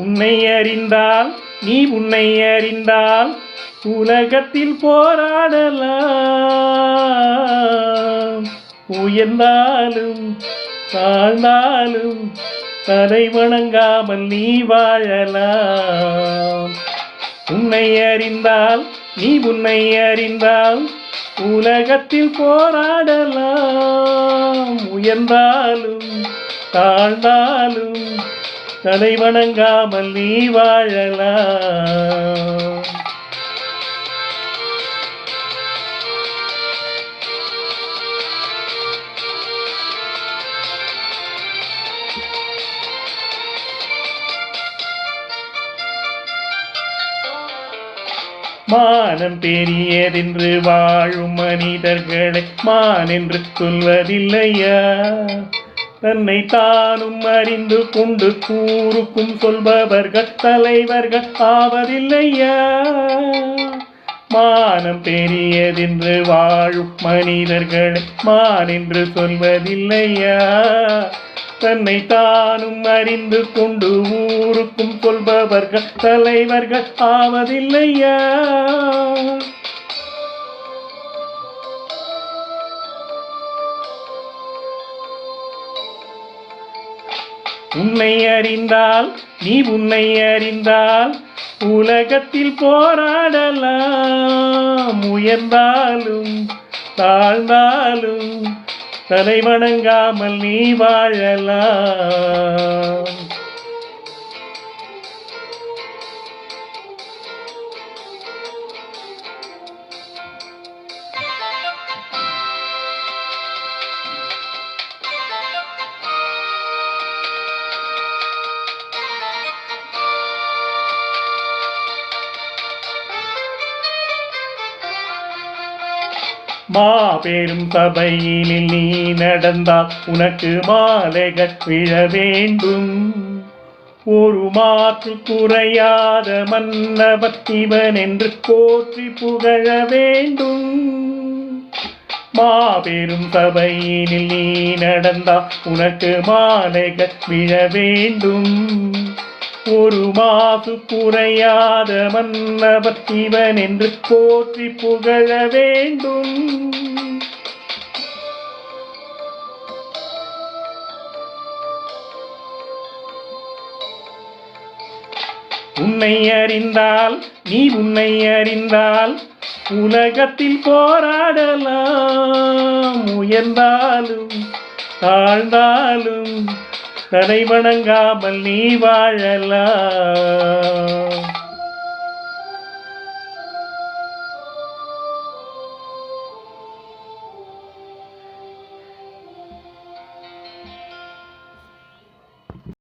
உன்னை அறிந்தால் நீ உன்னை அறிந்தால் உலகத்தில் போராடலாம். உயர்ந்தாலும் தாழ்ந்தாலும் தலை வணங்காமல் நீ வாழலாம். உன்னை அறிந்தால் நீ உன்னை அறிந்தால் உலகத்தில் போராடலாம். உயர்ந்தாலும் தாழ்ந்தாலும் தலை வணங்காமல் நீ வாழலாம். மானம் பெரியதென்று வாழும் மனிதர்களை மான் என்று சொல்வதில்லையா? தன்னை தானும் அறிந்து கொண்டு கூறுக்கும் சொல்பவர்கள் தலைவர்கள் ஆவதில்லையா? மானம் பெரியதென்று வாழும் மனிதர்களை மான் என்று சொல்வதில்லையா? தன்னை தானும் அறிந்து கொண்டு ஊருக்கும் சொல்பவர்கள் தலைவர்கள் ஆவதில்லையா? உன்னை அறிந்தால் நீ உன்னை அறிந்தால் உலகத்தில் போராடலாம். உயர்ந்தாலும் தாழ்ந்தாலும் தலை வணங்காமல் நீ வாழலாம். மாபெரும் சபையினில் நீ நடந்தால் உனக்கு மாலைகள் விழ வேண்டும். ஒரு மாற்று குறையாத மன்னவர் இவன் என்று போற்றி புகழ வேண்டும். மாபெரும் சபையினில் நீ நடந்தால் உனக்கு மாலைகள் விழ வேண்டும். ஒரு மாசு குறையாத மன்னவர் இவன் என்று போற்றி புகழ வேண்டும். உன்னை அறிந்தால் நீ உன்னை அறிந்தால் உலகத்தில் போராடலாம். உயர்ந்தாலும் தாழ்ந்தாலும் தலை வணங்காமல் நீ வாழலாம்.